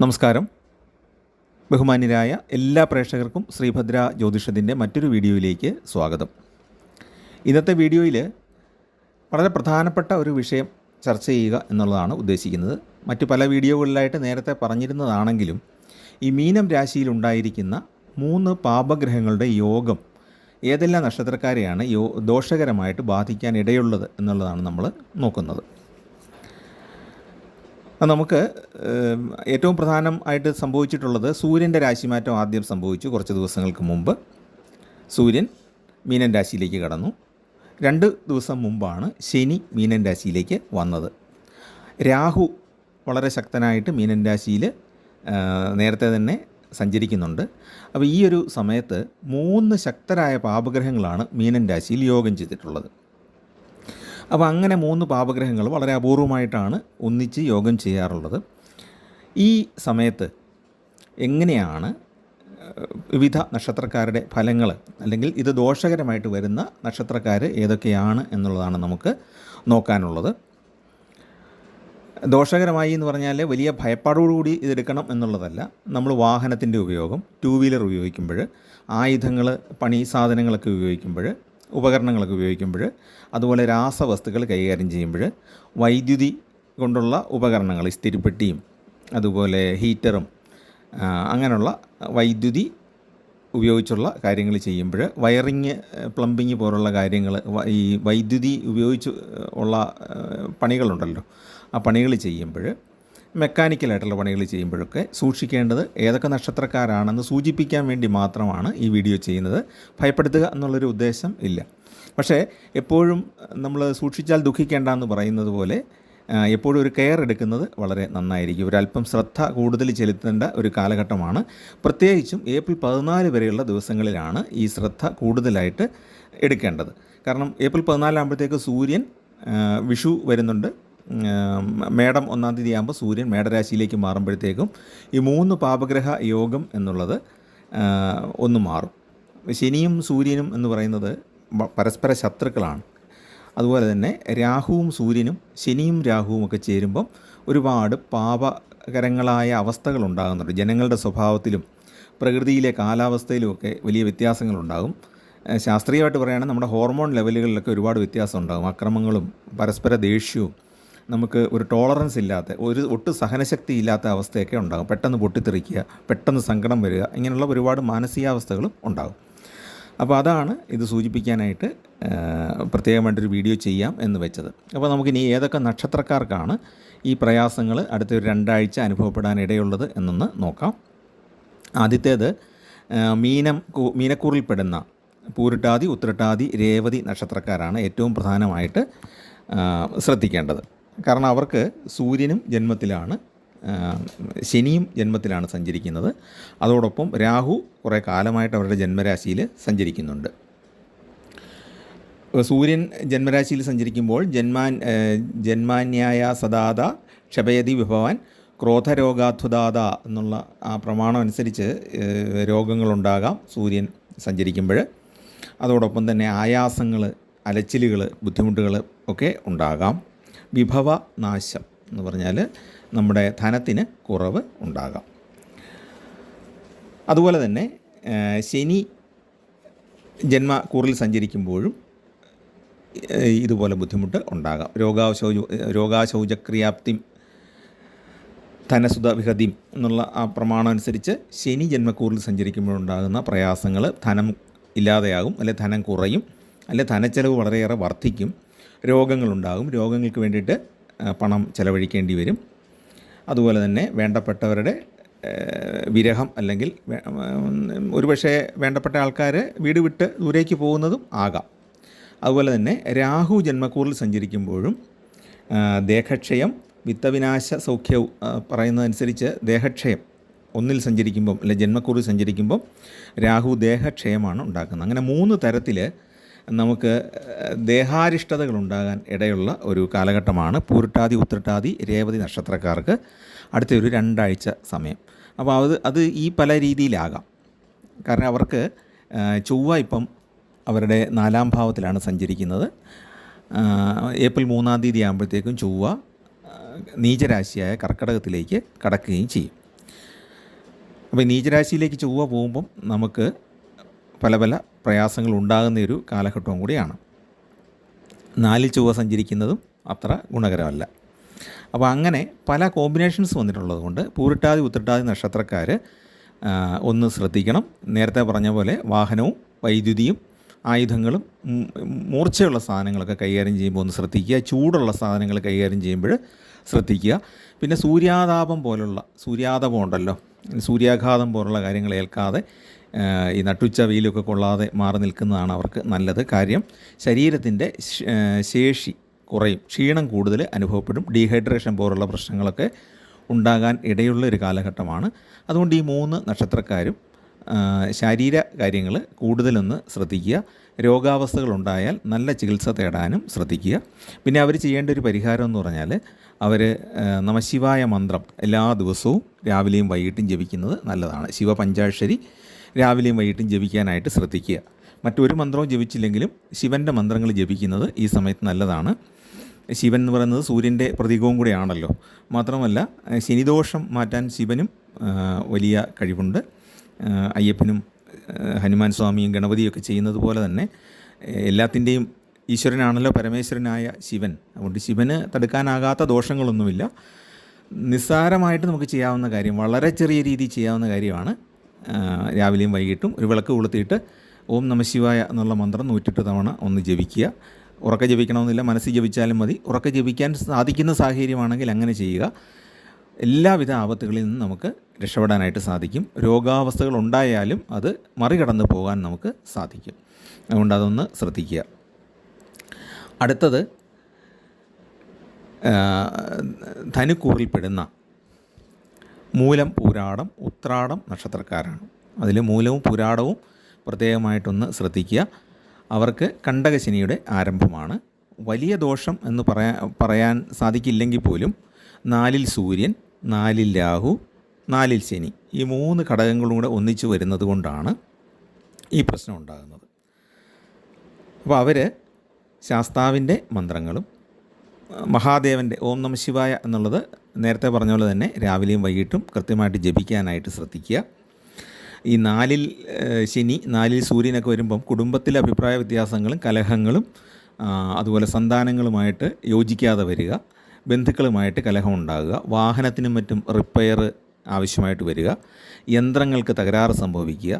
നമസ്കാരം. ബഹുമാന്യരായ എല്ലാ പ്രേക്ഷകർക്കും ശ്രീഭദ്ര ജ്യോതിഷത്തിൻ്റെ മറ്റൊരു വീഡിയോയിലേക്ക് സ്വാഗതം. ഇന്നത്തെ വീഡിയോയിൽ വളരെ പ്രധാനപ്പെട്ട ഒരു വിഷയം ചർച്ച ചെയ്യുക എന്നുള്ളതാണ് ഉദ്ദേശിക്കുന്നത്. മറ്റു പല വീഡിയോകളിലായിട്ട് നേരത്തെ പറഞ്ഞിരുന്നതാണെങ്കിലും ഈ മീനം രാശിയിലുണ്ടായിരിക്കുന്ന 3 പാപഗ്രഹങ്ങളുടെ യോഗം ഏതെല്ലാം നക്ഷത്രക്കാരെയാണ് ദോഷകരമായിട്ട് ബാധിക്കാൻ ഇടയുള്ളത് എന്നുള്ളതാണ് നമ്മൾ നോക്കുന്നത്. നമുക്ക് ഏറ്റവും പ്രധാനമായിട്ട് സംഭവിച്ചിട്ടുള്ളത് സൂര്യൻ്റെ രാശിമാറ്റം ആദ്യം സംഭവിച്ചു. കുറച്ച് ദിവസങ്ങൾക്ക് മുമ്പ് സൂര്യൻ മീനൻ രാശിയിലേക്ക് കടന്നു. 2 ദിവസം മുമ്പാണ് ശനി മീനൻ രാശിയിലേക്ക് വന്നത്. രാഹു വളരെ ശക്തനായിട്ട് മീനൻ രാശിയിൽ നേരത്തെ തന്നെ സഞ്ചരിക്കുന്നുണ്ട്. അപ്പോൾ ഈ ഒരു സമയത്ത് 3 ശക്തരായ പാപഗ്രഹങ്ങളാണ് മീനൻ രാശിയിൽ യോഗം ചെയ്തിട്ടുള്ളത്. അപ്പോൾ അങ്ങനെ 3 പാപഗ്രഹങ്ങൾ വളരെ അപൂർവമായിട്ടാണ് ഒന്നിച്ച് യോഗം ചെയ്യാറുള്ളത്. ഈ സമയത്ത് എങ്ങനെയാണ് വിവിധ നക്ഷത്രക്കാരുടെ ഫലങ്ങൾ, അല്ലെങ്കിൽ ഇത് ദോഷകരമായിട്ട് വരുന്ന നക്ഷത്രക്കാർ ഏതൊക്കെയാണ് എന്നുള്ളതാണ് നമുക്ക് നോക്കാനുള്ളത്. ദോഷകരമായി എന്ന് പറഞ്ഞാൽ വലിയ ഭയപ്പാടോടുകൂടി ഇതെടുക്കണം എന്നുള്ളതല്ല. നമ്മൾ വാഹനത്തിൻ്റെ ഉപയോഗം, 2 വീലർ ഉപയോഗിക്കുമ്പോൾ, ആയുധങ്ങൾ, പണി സാധനങ്ങളൊക്കെ ഉപയോഗിക്കുമ്പോൾ, ഉപകരണങ്ങളൊക്കെ ഉപയോഗിക്കുമ്പോൾ, അതുപോലെ രാസവസ്തുക്കൾ കൈകാര്യം ചെയ്യുമ്പോൾ, വൈദ്യുതി കൊണ്ടുള്ള ഉപകരണങ്ങൾ, ഇസ്തിരിപ്പെട്ടിയും അതുപോലെ ഹീറ്ററും അങ്ങനെയുള്ള വൈദ്യുതി ഉപയോഗിച്ചുള്ള കാര്യങ്ങൾ ചെയ്യുമ്പോൾ, വയറിങ്, പ്ലംബിങ് പോലുള്ള കാര്യങ്ങൾ, ഈ വൈദ്യുതി ഉപയോഗിച്ച് ഉള്ള പണികളുണ്ടല്ലോ, ആ പണികൾ ചെയ്യുമ്പോൾ, മെക്കാനിക്കലായിട്ടുള്ള പണികൾ ചെയ്യുമ്പോഴൊക്കെ സൂക്ഷിക്കേണ്ടത് ഏതൊക്കെ നക്ഷത്രക്കാരാണെന്ന് സൂചിപ്പിക്കാൻ വേണ്ടി മാത്രമാണ് ഈ വീഡിയോ ചെയ്യുന്നത്. ഭയപ്പെടുത്തുക എന്നുള്ളൊരു ഉദ്ദേശം ഇല്ല. പക്ഷേ എപ്പോഴും നമ്മൾ സൂക്ഷിച്ചാൽ ദുഃഖിക്കേണ്ട എന്ന് പറയുന്നത് പോലെ എപ്പോഴും ഒരു കെയർ എടുക്കുന്നത് വളരെ നന്നായിരിക്കും. ഒരല്പം ശ്രദ്ധ കൂടുതൽ ചെലുത്തേണ്ട ഒരു കാലഘട്ടമാണ്. പ്രത്യേകിച്ചും ഏപ്രിൽ 14 വരെയുള്ള ദിവസങ്ങളിലാണ് ഈ ശ്രദ്ധ കൂടുതലായിട്ട് എടുക്കേണ്ടത്. കാരണം ഏപ്രിൽ 14 ആകുമ്പോഴത്തേക്ക് സൂര്യൻ വിഷു വരുന്നുണ്ട്. മേടം 1-ാം തീയതി ആകുമ്പോൾ സൂര്യൻ മേടരാശിയിലേക്ക് മാറുമ്പോഴത്തേക്കും ഈ 3 പാപഗ്രഹ യോഗം എന്നുള്ളത് ഒന്ന് മാറും. ശനിയും സൂര്യനും എന്ന് പറയുന്നത് പരസ്പര ശത്രുക്കളാണ്. അതുപോലെ തന്നെ രാഹുവും സൂര്യനും, ശനിയും രാഹുവും ഒക്കെ ചേരുമ്പം ഒരുപാട് പാപകരങ്ങളായ അവസ്ഥകൾ ഉണ്ടാകുന്നുണ്ട്. ജനങ്ങളുടെ സ്വഭാവത്തിലും പ്രകൃതിയിലെ കാലാവസ്ഥയിലുമൊക്കെ വലിയ വ്യത്യാസങ്ങളുണ്ടാകും. ശാസ്ത്രീയമായിട്ട് പറയുകയാണെങ്കിൽ നമ്മുടെ ഹോർമോൺ ലെവലുകളിലൊക്കെ ഒരുപാട് വ്യത്യാസം ഉണ്ടാകും. അക്രമങ്ങളും പരസ്പര ദേഷ്യവും, നമുക്ക് ഒരു ടോളറൻസ് ഇല്ലാത്ത, ഒട്ടും സഹനശക്തി ഇല്ലാത്ത അവസ്ഥയൊക്കെ ഉണ്ടാകും. പെട്ടെന്ന് പൊട്ടിത്തെറിക്കുക, പെട്ടെന്ന് സങ്കടം വരിക, ഇങ്ങനെയുള്ള ഒരുപാട് മാനസികാവസ്ഥകളും ഉണ്ടാകും. അപ്പോൾ അതാണ് ഇത് സൂചിപ്പിക്കാനായിട്ട് പ്രത്യേകമായിട്ടൊരു വീഡിയോ ചെയ്യാം എന്ന് വെച്ചത്. അപ്പോൾ നമുക്കിനി ഏതൊക്കെ നക്ഷത്രക്കാർക്കാണ് ഈ പ്രയാസങ്ങൾ അടുത്ത ഒരു 2 ആഴ്ച അനുഭവപ്പെടാനിടയുള്ളത് എന്നൊന്ന് നോക്കാം. ആദ്യത്തേത് മീനക്കൂറിൽപ്പെടുന്ന പൂരിട്ടാതി, ഉത്രട്ടാതി, രേവതി നക്ഷത്രക്കാരാണ് ഏറ്റവും പ്രധാനമായിട്ട് ശ്രദ്ധിക്കേണ്ടത്. കാരണം അവർക്ക് സൂര്യനും ജന്മത്തിലാണ്, ശനിയും ജന്മത്തിലാണ് സഞ്ചരിക്കുന്നത്. അതോടൊപ്പം രാഹു കുറേ കാലമായിട്ട് അവരുടെ ജന്മരാശിയിൽ സഞ്ചരിക്കുന്നുണ്ട്. സൂര്യൻ ജന്മരാശിയിൽ സഞ്ചരിക്കുമ്പോൾ ജന്മാന്യായ സദാത ക്ഷപയതി വിഭവാൻ ക്രോധരോഗാധ്വദാത എന്നുള്ള ആ പ്രമാണം അനുസരിച്ച് രോഗങ്ങളുണ്ടാകാം സൂര്യൻ സഞ്ചരിക്കുമ്പോൾ. അതോടൊപ്പം തന്നെ ആയാസങ്ങൾ, അലച്ചിലുകൾ, ബുദ്ധിമുട്ടുകൾ ഒക്കെ ഉണ്ടാകാം. വിഭവ നാശം എന്ന് പറഞ്ഞാൽ നമ്മുടെ ധനത്തിന് കുറവ് ഉണ്ടാകാം. അതുപോലെ തന്നെ ശനി ജന്മക്കൂറിൽ സഞ്ചരിക്കുമ്പോഴും ഇതുപോലെ ബുദ്ധിമുട്ട് ഉണ്ടാകാം. രോഗാശൗചക്രിയാപ്തി ധനസുത വിഹതിം എന്നുള്ള ആ പ്രമാണം അനുസരിച്ച് ശനി ജന്മക്കൂറിൽ സഞ്ചരിക്കുമ്പോഴുണ്ടാകുന്ന പ്രയാസങ്ങൾ, ധനം ഇല്ലാതെയാകും, അല്ലെ ധനം കുറയും, അല്ലെ ധനച്ചെലവ് വളരെയേറെ വർദ്ധിക്കും. രോഗങ്ങളുണ്ടാകും, രോഗങ്ങൾക്ക് വേണ്ടിയിട്ട് പണം ചെലവഴിക്കേണ്ടി വരും. അതുപോലെ തന്നെ വേണ്ടപ്പെട്ടവരുടെ വിരഹം, അല്ലെങ്കിൽ ഒരുപക്ഷെ വേണ്ടപ്പെട്ട ആൾക്കാർ വീട് വിട്ട് ദൂരേക്ക് പോകുന്നതും ആകാം. അതുപോലെ തന്നെ രാഹു ജന്മക്കൂറിൽ സഞ്ചരിക്കുമ്പോഴും ദേഹക്ഷയം, വിത്തവിനാശ സൗഖ്യവും പറയുന്നതനുസരിച്ച് ദേഹക്ഷയം ഒന്നിൽ സഞ്ചരിക്കുമ്പം, അല്ലെ ജന്മക്കൂറിൽ സഞ്ചരിക്കുമ്പം രാഹു ദേഹക്ഷയമാണ് ഉണ്ടാക്കുന്നത്. അങ്ങനെ 3 തരത്തിൽ നമുക്ക് ദേഹാരിഷ്ടതകൾ ഉണ്ടാകാൻ ഇടയുള്ള ഒരു കാലഘട്ടമാണ് പൂരിട്ടാതി, ഉത്രട്ടാതി, രേവതി നക്ഷത്രക്കാർക്ക് അടുത്ത ഒരു 2 ആഴ്ച സമയം. അപ്പോൾ അത് ഈ പല രീതിയിലാകാം. കാരണം അവർക്ക് ചൊവ്വ ഇപ്പം അവരുടെ 4-ാം ഭാവത്തിലാണ് സഞ്ചരിക്കുന്നത്. ഏപ്രിൽ 3-ാം തീയതി ആകുമ്പോഴത്തേക്കും ചൊവ്വ നീചരാശിയായ കർക്കടകത്തിലേക്ക് കടക്കുകയും ചെയ്യും. അപ്പോൾ നീചരാശിയിലേക്ക് ചൊവ്വ പോകുമ്പം നമുക്ക് പല പല പ്രയാസങ്ങൾ ഉണ്ടാകുന്ന ഒരു കാലഘട്ടവും കൂടിയാണ്. 4 ചൊവ്വ സഞ്ചരിക്കുന്നതും അത്ര ഗുണകരമല്ല. അപ്പോൾ അങ്ങനെ പല കോമ്പിനേഷൻസ് വന്നിട്ടുള്ളത് കൊണ്ട് പൂരിട്ടാതി ഉത്രട്ടാതി നക്ഷത്രക്കാർ ഒന്ന് ശ്രദ്ധിക്കണം. നേരത്തെ പറഞ്ഞ പോലെ വാഹനവും വൈദ്യുതിയും ആയുധങ്ങളും മൂർച്ചയുള്ള സാധനങ്ങളൊക്കെ കൈകാര്യം ചെയ്യുമ്പോൾ ഒന്ന് ശ്രദ്ധിക്കുക. ചൂടുള്ള സാധനങ്ങൾ കൈകാര്യം ചെയ്യുമ്പോൾ ശ്രദ്ധിക്കുക. പിന്നെ സൂര്യാതപം ഉണ്ടല്ലോ, സൂര്യാഘാതം പോലുള്ള കാര്യങ്ങൾ ഏൽക്കാതെ ഈ നട്ടുച്ച വെയിലൊക്കെ കൊള്ളാതെ മാറി നിൽക്കുന്നതാണ് അവർക്ക് നല്ലത്. കാര്യം ശരീരത്തിൻ്റെ ശേഷി കുറയും, ക്ഷീണം കൂടുതൽ അനുഭവപ്പെടും, ഡീഹൈഡ്രേഷൻ പോലുള്ള പ്രശ്നങ്ങളൊക്കെ ഉണ്ടാകാൻ ഇടയുള്ള ഒരു കാലഘട്ടമാണ്. അതുകൊണ്ട് ഈ 3 നക്ഷത്രക്കാരും ശാരീര കാര്യങ്ങൾ കൂടുതലൊന്ന് ശ്രദ്ധിക്കുക. രോഗാവസ്ഥകളുണ്ടായാൽ നല്ല ചികിത്സ തേടാനും ശ്രദ്ധിക്കുക. പിന്നെ അവർ ചെയ്യേണ്ട ഒരു പരിഹാരം എന്ന് പറഞ്ഞാൽ അവർ നമശിവായ മന്ത്രം എല്ലാ ദിവസവും രാവിലെയും വൈകിട്ടും ജപിക്കുന്നത് നല്ലതാണ്. ശിവപഞ്ചാക്ഷരി രാവിലെയും വൈകിട്ടും ജപിക്കാനായിട്ട് ശ്രദ്ധിക്കുക. മറ്റൊരു മന്ത്രവും ജപിച്ചില്ലെങ്കിലും ശിവൻ്റെ മന്ത്രങ്ങൾ ജപിക്കുന്നത് ഈ സമയത്ത് നല്ലതാണ്. ശിവൻ എന്ന് പറയുന്നത് സൂര്യൻ്റെ പ്രതീകവും കൂടെയാണല്ലോ. മാത്രമല്ല ശനിദോഷം മാറ്റാൻ ശിവനും വലിയ കഴിവുണ്ട്. അയ്യപ്പനും ഹനുമാൻ സ്വാമിയും ഗണപതിയൊക്കെ ചെയ്യുന്നത് പോലെ തന്നെ എല്ലാത്തിൻ്റെയും ഈശ്വരനാണല്ലോ പരമേശ്വരനായ ശിവൻ. അതുകൊണ്ട് ശിവന് തടുക്കാനാകാത്ത ദോഷങ്ങളൊന്നുമില്ല. നിസ്സാരമായിട്ട് നമുക്ക് ചെയ്യാവുന്ന കാര്യം, വളരെ ചെറിയ രീതിയിൽ ചെയ്യാവുന്ന കാര്യമാണ് രാവിലെയും വൈകിട്ടും ഒരു വിളക്ക് കൊളുത്തിയിട്ട് ഓം നമഃശിവായ എന്നുള്ള മന്ത്രം 108 തവണ ഒന്ന് ജപിക്കുക. ഉറക്കെ ജപിക്കണമെന്നില്ല, മനസ്സിൽ ജപിച്ചാലും മതി. ഉറക്കെ ജപിക്കാൻ സാധിക്കുന്ന സാഹചര്യമാണെങ്കിൽ അങ്ങനെ ചെയ്യുക. എല്ലാവിധ ആപത്തുകളിൽ നിന്നും നമുക്ക് രക്ഷപ്പെടാനായിട്ട് സാധിക്കും. രോഗാവസ്ഥകൾ ഉണ്ടായാലും അത് മറികടന്ന് പോകാൻ നമുക്ക് സാധിക്കും. അതുകൊണ്ട് അതൊന്ന് ശ്രദ്ധിക്കുക. അടുത്തത് ധനുക്കൂറിൽപ്പെടുന്ന മൂലം, പൂരാടം, ഉത്രാടം നക്ഷത്രക്കാരാണ്. അതിൽ മൂലവും പൂരാടവും പ്രത്യേകമായിട്ടൊന്ന് ശ്രദ്ധിക്കുക. അവർക്ക് കണ്ടകശനിയുടെ ആരംഭമാണ്. വലിയ ദോഷം എന്ന് പറയാൻ സാധിക്കില്ലെങ്കിൽ പോലും 4-ൽ സൂര്യൻ, 4-ൽ രാഹു, 4-ൽ ശനി, ഈ 3 ഘടകങ്ങളും കൂടെ ഒന്നിച്ചു വരുന്നത് കൊണ്ടാണ് ഈ പ്രശ്നം ഉണ്ടാകുന്നത്. അപ്പോൾ അവർ ശാസ്താവിൻ്റെ മന്ത്രങ്ങളും മഹാദേവൻ്റെ ഓം നമഃശിവായ എന്നുള്ളത് നേരത്തെ പറഞ്ഞ പോലെ തന്നെ രാവിലെയും വൈകിട്ടും കൃത്യമായിട്ട് ജപിക്കാനായിട്ട് ശ്രദ്ധിക്കുക. ഈ 4-ൽ ശനി, 4-ൽ സൂര്യനൊക്കെ വരുമ്പം കുടുംബത്തിലെ അഭിപ്രായ വ്യത്യാസങ്ങളും കലഹങ്ങളും അതുപോലെ സന്താനങ്ങളുമായിട്ട് യോജിക്കാതെ വരിക, ബന്ധുക്കളുമായിട്ട് കലഹം ഉണ്ടാകുക, വാഹനത്തിനും മറ്റും റിപ്പയർ ആവശ്യമായിട്ട് വരിക, യന്ത്രങ്ങൾക്ക് തകരാറ് സംഭവിക്കുക,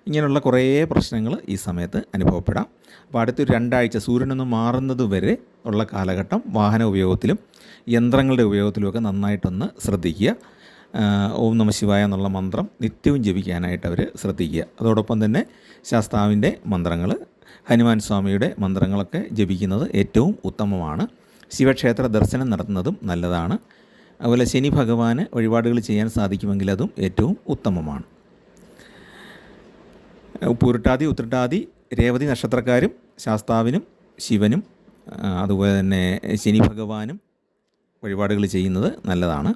ഇങ്ങനെയുള്ള കുറേ പ്രശ്നങ്ങൾ ഈ സമയത്ത് അനുഭവപ്പെടാം. അപ്പോൾ അടുത്തൊരു 2 ആഴ്ച സൂര്യനൊന്ന് മാറുന്നത് വരെ ഉള്ള കാലഘട്ടം വാഹന ഉപയോഗത്തിലും യന്ത്രങ്ങളുടെ ഉപയോഗത്തിലുമൊക്കെ നന്നായിട്ടൊന്ന് ശ്രദ്ധിക്കുക. ഓം നമഃശിവായ എന്നുള്ള മന്ത്രം നിത്യവും ജപിക്കാനായിട്ട് അവർ ശ്രദ്ധിക്കുക. അതോടൊപ്പം തന്നെ ശാസ്താവിൻ്റെ മന്ത്രങ്ങൾ, ഹനുമാൻ സ്വാമിയുടെ മന്ത്രങ്ങളൊക്കെ ജപിക്കുന്നത് ഏറ്റവും ഉത്തമമാണ്. ശിവക്ഷേത്ര ദർശനം നടത്തുന്നതും നല്ലതാണ്. അതുപോലെ ശനി ഭഗവാന് വഴിപാടുകൾ ചെയ്യാൻ സാധിക്കുമെങ്കിൽ അതും ഏറ്റവും ഉത്തമമാണ്. പൂരിട്ടാതി ഉത്രട്ടാതി രേവതി നക്ഷത്രക്കാരും ശാസ്താവിനും ശിവനും അതുപോലെ തന്നെ ശനി ഭഗവാനും വഴിപാടുകൾ ചെയ്യുന്നത് നല്ലതാണ്.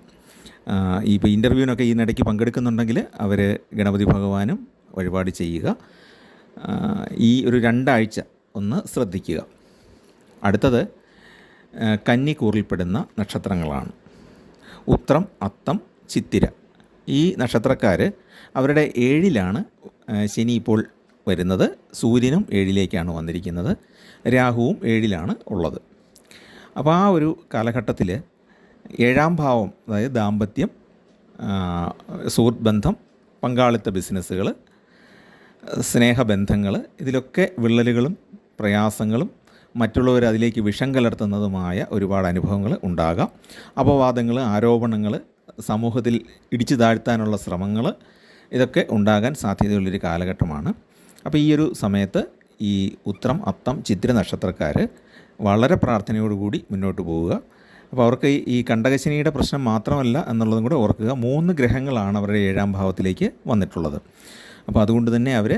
ഇപ്പോൾ ഇൻ്റർവ്യൂവിനൊക്കെ ഇതിനിടയ്ക്ക് പങ്കെടുക്കുന്നുണ്ടെങ്കിൽ അവർ ഗണപതി ഭഗവാനും വഴിപാട് ചെയ്യുക. ഈ ഒരു 2 ആഴ്ച ഒന്ന് ശ്രദ്ധിക്കുക. അടുത്തത് കന്നിക്കൂറിൽപ്പെടുന്ന നക്ഷത്രങ്ങളാണ്. ഉത്രം, അത്തം, ചിത്തിര. ഈ നക്ഷത്രക്കാർ അവരുടെ 7-ലാണ് ശനി ഇപ്പോൾ വരുന്നത്. സൂര്യനും 7-ലേക്കാണ് വന്നിരിക്കുന്നത്. രാഹുവും 7-ലാണ് ഉള്ളത്. അപ്പോൾ ആ ഒരു കാലഘട്ടത്തിൽ 7-ാം ഭാവം, അതായത് ദാമ്പത്യം, സുഹൃത്ത് ബന്ധം, പങ്കാളിത്ത ബിസിനസ്സുകൾ, സ്നേഹബന്ധങ്ങൾ, ഇതിലൊക്കെ വിള്ളലുകളും പ്രയാസങ്ങളും മറ്റുള്ളവർ അതിലേക്ക് വിഷം കലർത്തുന്നതുമായ ഒരുപാട് അനുഭവങ്ങൾ ഉണ്ടാകാം. അപവാദങ്ങൾ, ആരോപണങ്ങൾ, സമൂഹത്തിൽ ഇടിച്ചു താഴ്ത്താനുള്ള ശ്രമങ്ങൾ, ഇതൊക്കെ ഉണ്ടാകാൻ സാധ്യതയുള്ളൊരു കാലഘട്ടമാണ്. അപ്പോൾ ഈ ഒരു സമയത്ത് ഈ ഉത്രം, അത്തം, ചിത്തിര നക്ഷത്രക്കാർ വളരെ പ്രാർത്ഥനയോടുകൂടി മുന്നോട്ട് പോവുക. അപ്പോൾ അവർക്ക് ഈ കണ്ടകശനിയുടെ പ്രശ്നം മാത്രമല്ല എന്നുള്ളതും കൂടെ ഓർക്കുക. 3 ഗ്രഹങ്ങളാണ് അവരുടെ 7-ാം ഭാവത്തിലേക്ക് വന്നിട്ടുള്ളത്. അപ്പോൾ അതുകൊണ്ട് തന്നെ അവർ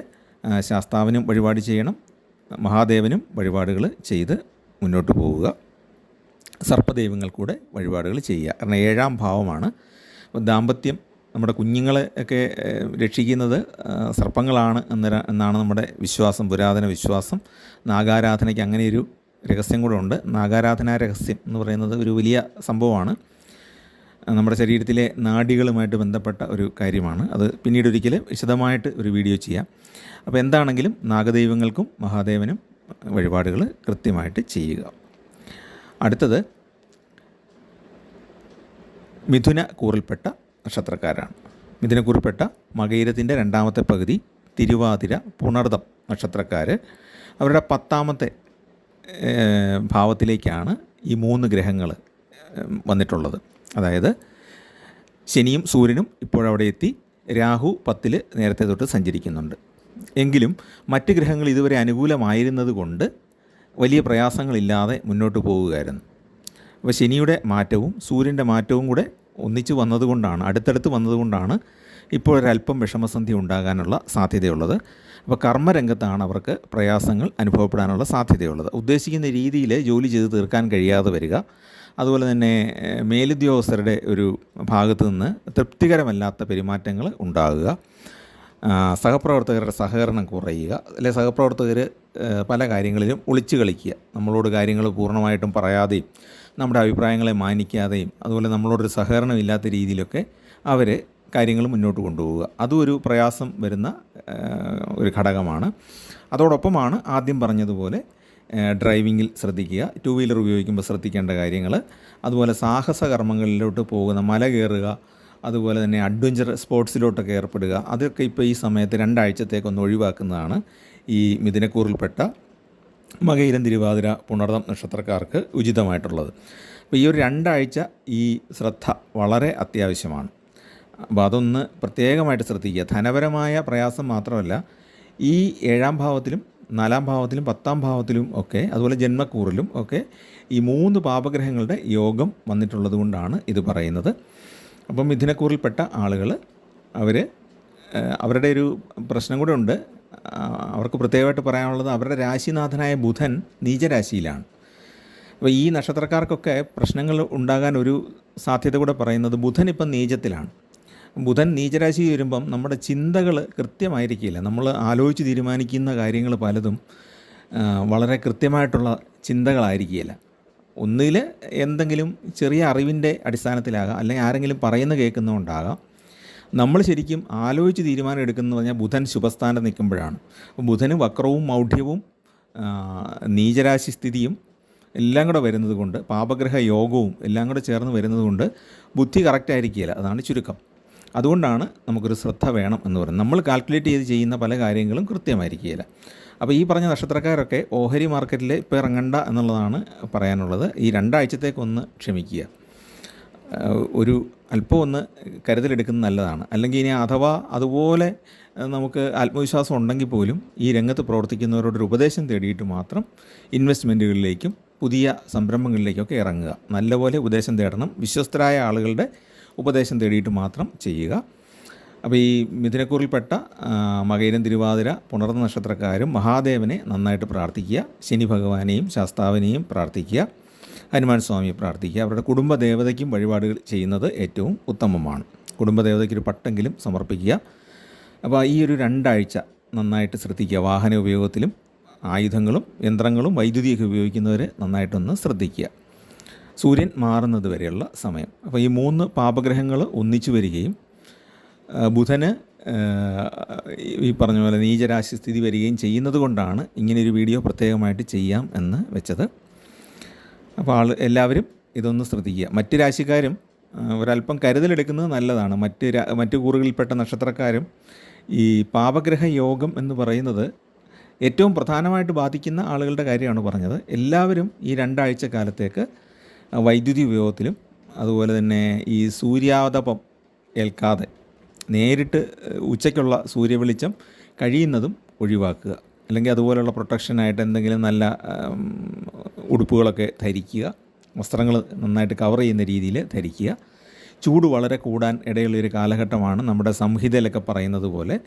ശാസ്താവിനും വഴിപാട് ചെയ്യണം, മഹാദേവനും വഴിപാടുകൾ ചെയ്ത് മുന്നോട്ട് പോവുക. സർപ്പദൈവങ്ങൾ കൂടെ വഴിപാടുകൾ ചെയ്യുക. കാരണം 7-ാം ഭാവമാണ്. അപ്പോൾ ദാമ്പത്യം, നമ്മുടെ കുഞ്ഞുങ്ങളെ ഒക്കെ രക്ഷിക്കുന്നത് സർപ്പങ്ങളാണ് എന്നാണ് നമ്മുടെ വിശ്വാസം, പുരാതന വിശ്വാസം. നാഗാരാധനയ്ക്ക് അങ്ങനെയൊരു രഹസ്യം കൂടെ ഉണ്ട്. നാഗാരാധനാ രഹസ്യം എന്ന് പറയുന്നത് ഒരു വലിയ സംഭവമാണ്. നമ്മുടെ ശരീരത്തിലെ നാഡികളുമായിട്ട് ബന്ധപ്പെട്ട ഒരു കാര്യമാണ്. അത് പിന്നീട് ഒരിക്കൽ വിശദമായിട്ട് ഒരു വീഡിയോ ചെയ്യാം. അപ്പോൾ എന്താണെങ്കിലും നാഗദൈവങ്ങൾക്കും മഹാദേവനും വഴിപാടുകൾ കൃത്യമായിട്ട് ചെയ്യുക. അടുത്തത് മിഥുന കൂറിൽപ്പെട്ട നക്ഷത്രക്കാരാണ്. മിഥുനക്കൂറിൽപ്പെട്ട മകയിരത്തിൻ്റെ രണ്ടാമത്തെ പകുതി തിരുവാതിര പുണർദം നക്ഷത്രക്കാർ അവരുടെ 10ാമത്തെ ഭാവത്തിലേക്കാണ് ഈ 3 ഗ്രഹങ്ങൾ വന്നിട്ടുള്ളത്. അതായത് ശനിയും സൂര്യനും ഇപ്പോഴവിടെ എത്തി, രാഹു 10ൽ നേരത്തെ തൊട്ട് സഞ്ചരിക്കുന്നുണ്ട്. എങ്കിലും മറ്റ് ഗ്രഹങ്ങൾ ഇതുവരെ അനുകൂലമായിരുന്നത് കൊണ്ട് വലിയ പ്രയാസങ്ങളില്ലാതെ മുന്നോട്ട് പോവുകയായിരുന്നു. അപ്പോൾ ശനിയുടെ മാറ്റവും സൂര്യൻ്റെ മാറ്റവും കൂടെ ഒന്നിച്ച് വന്നതുകൊണ്ടാണ്, അടുത്തടുത്ത് വന്നതുകൊണ്ടാണ് ഇപ്പോഴൊരല്പം വിഷമസന്ധി ഉണ്ടാകാനുള്ള സാധ്യതയുള്ളത്. അപ്പോൾ കർമ്മരംഗത്താണ് അവർക്ക് പ്രയാസങ്ങൾ അനുഭവപ്പെടാനുള്ള സാധ്യതയുള്ളത്. ഉദ്ദേശിക്കുന്ന രീതിയിൽ ജോലി ചെയ്ത് തീർക്കാൻ കഴിയാതെ വരിക, അതുപോലെ തന്നെ മേലുദ്യോഗസ്ഥരുടെ ഒരു ഭാഗത്തു നിന്ന് തൃപ്തികരമല്ലാത്ത പെരുമാറ്റങ്ങൾ ഉണ്ടാകുക, സഹപ്രവർത്തകരുടെ സഹകരണം കുറയുക, അല്ലെ സഹപ്രവർത്തകർ പല കാര്യങ്ങളിലും ഒളിച്ചു കളിക്കുക, നമ്മളോട് കാര്യങ്ങൾ പൂർണ്ണമായിട്ടും പറയാതെയും നമ്മുടെ അഭിപ്രായങ്ങളെ മാനിക്കാതെയും അതുപോലെ നമ്മളോടൊരു സഹകരണം ഇല്ലാത്ത രീതിയിലൊക്കെ അവർ കാര്യങ്ങൾ മുന്നോട്ട് കൊണ്ടുപോവുക. അതും ഒരു പ്രയാസം വരുന്ന ഒരു ഘടകമാണ്. അതോടൊപ്പമാണ് ആദ്യം പറഞ്ഞതുപോലെ ഡ്രൈവിങ്ങിൽ ശ്രദ്ധിക്കുക, 2 വീലർ ഉപയോഗിക്കുമ്പോൾ ശ്രദ്ധിക്കേണ്ട കാര്യങ്ങൾ, അതുപോലെ സാഹസ കർമ്മങ്ങളിലോട്ട് പോകുന്ന മല കയറുക, അതുപോലെ തന്നെ അഡ്വഞ്ചർ സ്പോർട്സിലോട്ടൊക്കെ ഏർപ്പെടുക, അതൊക്കെ ഇപ്പോൾ ഈ സമയത്ത് 2 ആഴ്ചത്തേക്കൊന്ന് ഒഴിവാക്കുന്നതാണ് ഈ മിഥുനക്കൂറിൽപ്പെട്ട മകയിരം തിരുവാതിര പുണർദം നക്ഷത്രക്കാർക്ക് ഉചിതമായിട്ടുള്ളത്. അപ്പോൾ ഈ ഒരു 2 ആഴ്ച ഈ ശ്രദ്ധ വളരെ അത്യാവശ്യമാണ്. അപ്പോൾ അതൊന്ന് പ്രത്യേകമായിട്ട് ശ്രദ്ധിക്കുക. ധനപരമായ പ്രയാസം മാത്രമല്ല, ഈ 7ാം ഭാവത്തിലും 4ാം ഭാവത്തിലും 10ാം ഭാവത്തിലും ഒക്കെ, അതുപോലെ ജന്മക്കൂറിലും ഒക്കെ ഈ 3 പാപഗ്രഹങ്ങളുടെ യോഗം വന്നിട്ടുള്ളത് കൊണ്ടാണ് ഇത് പറയുന്നത്. അപ്പം മിഥുനക്കൂറിൽപ്പെട്ട ആളുകൾ അവരുടെ ഒരു പ്രശ്നം കൂടെ ഉണ്ട്. അവർക്ക് പ്രത്യേകമായിട്ട് പറയാനുള്ളത്, അവരുടെ രാശിനാഥനായ ബുധൻ നീചരാശിയിലാണ്. അപ്പോൾ ഈ നക്ഷത്രക്കാർക്കൊക്കെ പ്രശ്നങ്ങൾ ഉണ്ടാകാൻ ഒരു സാധ്യത കൂടെ പറയുന്നത്, ബുധൻ ഇപ്പം നീചത്തിലാണ്. ബുധൻ നീചരാശി വരുമ്പം നമ്മുടെ ചിന്തകൾ കൃത്യമായിരിക്കില്ല. നമ്മൾ ആലോചിച്ച് തീരുമാനിക്കുന്ന കാര്യങ്ങൾ പലതും വളരെ കൃത്യമായിട്ടുള്ള ചിന്തകളായിരിക്കില്ല. ഒന്നിൽ എന്തെങ്കിലും ചെറിയ അറിവിൻ്റെ അടിസ്ഥാനത്തിലാകാം, അല്ലെങ്കിൽ ആരെങ്കിലും പറയുന്ന കേൾക്കുന്നതുകൊണ്ടാകാം. നമ്മൾ ശരിക്കും ആലോചിച്ച് തീരുമാനം എടുക്കുന്നതെന്ന് പറഞ്ഞാൽ ബുധൻ ശുഭസ്ഥാനം നിൽക്കുമ്പോഴാണ്. ബുധന് വക്രവും മൗഢ്യവും നീചരാശി സ്ഥിതിയും എല്ലാം കൂടെ വരുന്നത് കൊണ്ട്, പാപഗ്രഹ യോഗവും എല്ലാം കൂടെ ചേർന്ന് വരുന്നത് കൊണ്ട് ബുദ്ധി കറക്റ്റായിരിക്കില്ല. അതാണ് ചുരുക്കം. അതുകൊണ്ടാണ് നമുക്കൊരു ശ്രദ്ധ വേണം എന്ന് പറയുന്നത്. നമ്മൾ കാൽക്കുലേറ്റ് ചെയ്ത് ചെയ്യുന്ന പല കാര്യങ്ങളും കൃത്യമായിരിക്കില്ല. അപ്പോൾ ഈ പറഞ്ഞ നക്ഷത്രക്കാരൊക്കെ ഓഹരി മാർക്കറ്റിൽ ഇപ്പോൾ ഇറങ്ങണ്ട എന്നുള്ളതാണ് പറയാനുള്ളത്. ഈ 2 ആഴ്ചത്തേക്കൊന്ന് ക്ഷമിക്കുക, ഒരു അല്പം ഒന്ന് കരുതലെടുക്കുന്നത് നല്ലതാണ്. അല്ലെങ്കിൽ ഇനി അഥവാ അതുപോലെ നമുക്ക് ആത്മവിശ്വാസം ഉണ്ടെങ്കിൽ പോലും ഈ രംഗത്ത് പ്രവർത്തിക്കുന്നവരോടൊരു ഉപദേശം തേടിയിട്ട് മാത്രം ഇൻവെസ്റ്റ്മെൻറ്റുകളിലേക്കും പുതിയ സംരംഭങ്ങളിലേക്കൊക്കെ ഇറങ്ങുക. നല്ലപോലെ ഉപദേശം തേടണം, വിശ്വസ്തരായ ആളുകളുടെ ഉപദേശം തേടിയിട്ട് മാത്രം ചെയ്യുക. അപ്പോൾ ഈ മിഥുനക്കൂറിൽപ്പെട്ട മകയിരം തിരുവാതിര പുണർന്ന നക്ഷത്രക്കാരും മഹാദേവനെ നന്നായിട്ട് പ്രാർത്ഥിക്കുക, ശനി ഭഗവാനെയും ശാസ്താവിനെയും പ്രാർത്ഥിക്കുക, ഹനുമാൻ സ്വാമിയെ പ്രാർത്ഥിക്കുക. അവരുടെ കുടുംബദേവതയ്ക്കും വഴിപാടുകൾ ചെയ്യുന്നത് ഏറ്റവും ഉത്തമമാണ്. കുടുംബദേവതയ്ക്കൊരു പട്ടെങ്കിലും സമർപ്പിക്കുക. അപ്പോൾ ഈ ഒരു 2 ആഴ്ച നന്നായിട്ട് ശ്രദ്ധിക്കുക. വാഹന ഉപയോഗത്തിലും ആയുധങ്ങളും യന്ത്രങ്ങളും വൈദ്യുതിയൊക്കെ ഉപയോഗിക്കുന്നവർ നന്നായിട്ടൊന്ന് ശ്രദ്ധിക്കുക. സൂര്യൻ മാറുന്നത് വരെയുള്ള സമയം. അപ്പോൾ ഈ 3 പാപഗ്രഹങ്ങൾ ഒന്നിച്ചു വരികയും ബുധന് ഈ പറഞ്ഞ പോലെ നീചരാശി സ്ഥിതി വരികയും ചെയ്യുന്നത് കൊണ്ടാണ് ഇങ്ങനെയൊരു വീഡിയോ പ്രത്യേകമായിട്ട് ചെയ്യാം എന്ന് വെച്ചത്. അപ്പോൾ എല്ലാവരും ഇതൊന്ന് ശ്രദ്ധിക്കുക. മറ്റ് രാശിക്കാരും ഒരല്പം കരുതലെടുക്കുന്നത് നല്ലതാണ്. മറ്റ് കൂറുകളിൽപ്പെട്ട നക്ഷത്രക്കാരും ഈ പാപഗ്രഹ യോഗം എന്ന് പറയുന്നത് ഏറ്റവും പ്രധാനമായിട്ട് ബാധിക്കുന്ന ആളുകളുടെ കാര്യമാണ് പറഞ്ഞത്. എല്ലാവരും ഈ 2 ആഴ്ച കാലത്തേക്ക് വൈദ്യുതി ഉപയോഗത്തിലും അതുപോലെ തന്നെ ഈ സൂര്യാതപം ഏൽക്കാതെ നേരിട്ട് ഉച്ചയ്ക്കുള്ള സൂര്യവെളിച്ചം കഴിയുന്നതും ഒഴിവാക്കുക. അല്ലെങ്കിൽ അതുപോലെയുള്ള പ്രൊട്ടക്ഷനായിട്ട് എന്തെങ്കിലും നല്ല ഉടുപ്പുകളൊക്കെ ധരിക്കുക, വസ്ത്രങ്ങൾ നന്നായിട്ട് കവർ ചെയ്യുന്ന രീതിയിൽ ധരിക്കുക. ചൂട് വളരെ കൂടാൻ ഇടയുള്ളൊരു കാലഘട്ടമാണ്. നമ്മുടെ സംഹിതയിലൊക്കെ പറയുന്നത് പോലെ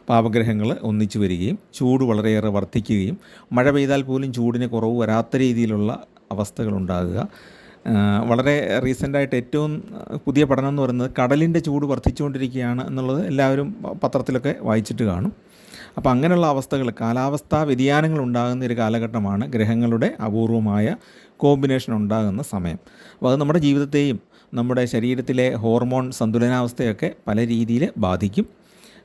പാപഗ്രഹങ്ങൾ ഒന്നിച്ചു വരികയും ചൂട് വളരെയേറെ വർദ്ധിക്കുകയും മഴ പെയ്താൽ പോലും ചൂടിന് കുറവ് വരാത്ത രീതിയിലുള്ള അവസ്ഥകളുണ്ടാകുക. വളരെ റീസെൻ്റായിട്ട് ഏറ്റവും പുതിയ പഠനം എന്ന് പറയുന്നത് കടലിൻ്റെ ചൂട് വർദ്ധിച്ചുകൊണ്ടിരിക്കുകയാണ് എന്നുള്ളത് എല്ലാവരും പത്രത്തിലൊക്കെ വായിച്ചിട്ട് കാണും. അപ്പോൾ അങ്ങനെയുള്ള അവസ്ഥകൾ, കാലാവസ്ഥാ വ്യതിയാനങ്ങൾ ഉണ്ടാകുന്ന ഒരു കാലഘട്ടമാണ്. ഗ്രഹങ്ങളുടെ അപൂർവമായ കോമ്പിനേഷൻ ഉണ്ടാകുന്ന സമയം. അപ്പോൾ അത് നമ്മുടെ ജീവിതത്തെയും നമ്മുടെ ശരീരത്തിലെ ഹോർമോൺ സന്തുലനാവസ്ഥയൊക്കെ പല രീതിയിൽ ബാധിക്കും.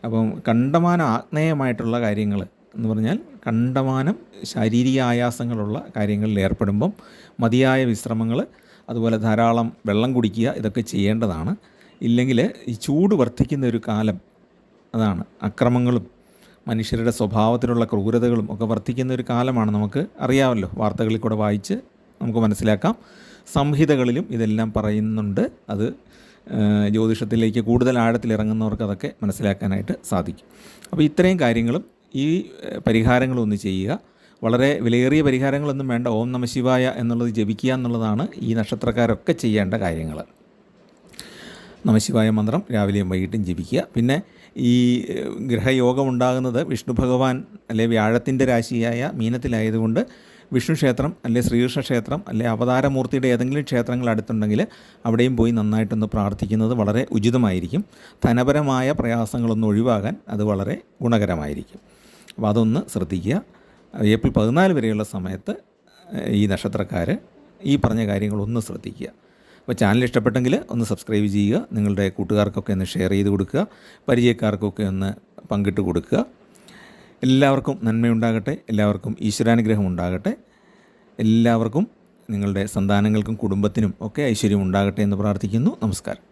അപ്പം കണ്ടമാനം ആഗ്നേയമായിട്ടുള്ള കാര്യങ്ങൾ എന്ന് പറഞ്ഞാൽ കണ്ടമാനം ശാരീരിക ആയാസങ്ങളുള്ള കാര്യങ്ങളിൽ ഏർപ്പെടുമ്പം മതിയായ വിശ്രമങ്ങൾ, അതുപോലെ ധാരാളം വെള്ളം കുടിക്കുക, ഇതൊക്കെ ചെയ്യേണ്ടതാണ്. ഇല്ലെങ്കിൽ ഈ ചൂട് വർദ്ധിക്കുന്ന ഒരു കാലം അതാണ്. അക്രമങ്ങളും മനുഷ്യരുടെ സ്വഭാവത്തിലുള്ള ക്രൂരതകളും ഒക്കെ വർദ്ധിക്കുന്ന ഒരു കാലമാണ്. നമുക്ക് അറിയാമല്ലോ, വാർത്തകളിൽ കൂടെ വായിച്ച് നമുക്ക് മനസ്സിലാക്കാം. സംഹിതകളിലും ഇതെല്ലാം പറയുന്നുണ്ട്. അത് ജ്യോതിഷത്തിലേക്ക് കൂടുതൽ ആഴത്തിലിറങ്ങുന്നവർക്ക് അതൊക്കെ മനസ്സിലാക്കാനായിട്ട് സാധിക്കും. അപ്പോൾ ഇത്രയും കാര്യങ്ങളും ഈ പരിഹാരങ്ങളും ഒന്ന് ചെയ്യുക. വളരെ വിലയേറിയ പരിഹാരങ്ങളൊന്നും വേണ്ട. ഓം നമഃ ശിവായ എന്നുള്ളത് ജപിക്കുക എന്നുള്ളതാണ് ഈ നക്ഷത്രക്കാരൊക്കെ ചെയ്യേണ്ട കാര്യങ്ങൾ. നമഃശിവായ മന്ത്രം രാവിലെയും വൈകിട്ടും ജപിക്കുക. പിന്നെ ഈ ഗ്രഹയോഗം ഉണ്ടാകുന്നത് വിഷ്ണു ഭഗവാൻ അല്ലെ വ്യാഴത്തിൻ്റെ രാശിയായ മീനത്തിലായതുകൊണ്ട് വിഷ്ണു ക്ഷേത്രം അല്ലെ ശ്രീകൃഷ്ണ ക്ഷേത്രം അല്ലെ അവതാരമൂർത്തിയുടെ ഏതെങ്കിലും ക്ഷേത്രങ്ങൾ അടുത്തുണ്ടെങ്കിൽ അവിടെയും പോയി നന്നായിട്ടൊന്ന് പ്രാർത്ഥിക്കുന്നത് വളരെ ഉചിതമായിരിക്കും. ധനപരമായ പ്രയാസങ്ങളൊന്നും ഒഴിവാകാൻ അത് വളരെ ഗുണകരമായിരിക്കും. അപ്പോൾ അതൊന്ന് ശ്രദ്ധിക്കുക. ഏപ്രിൽ 14 വരെയുള്ള സമയത്ത് ഈ നക്ഷത്രക്കാർ ഈ പറഞ്ഞ കാര്യങ്ങളൊന്ന് ശ്രദ്ധിക്കുക. അപ്പോൾ ചാനൽ ഇഷ്ടപ്പെട്ടെങ്കിൽ ഒന്ന് സബ്സ്ക്രൈബ് ചെയ്യുക. നിങ്ങളുടെ കൂട്ടുകാർക്കൊക്കെ ഒന്ന് ഷെയർ ചെയ്ത് കൊടുക്കുക. പരിചയക്കാർക്കൊക്കെ ഒന്ന് പങ്കിട്ട് കൊടുക്കുക. എല്ലാവർക്കും നന്മയുണ്ടാകട്ടെ. എല്ലാവർക്കും ഈശ്വരാനുഗ്രഹം ഉണ്ടാകട്ടെ. എല്ലാവർക്കും നിങ്ങളുടെ സന്താനങ്ങൾക്കും കുടുംബത്തിനും ഒക്കെ ഐശ്വര്യം ഉണ്ടാകട്ടെ എന്ന് പ്രാർത്ഥിക്കുന്നു. നമസ്കാരം.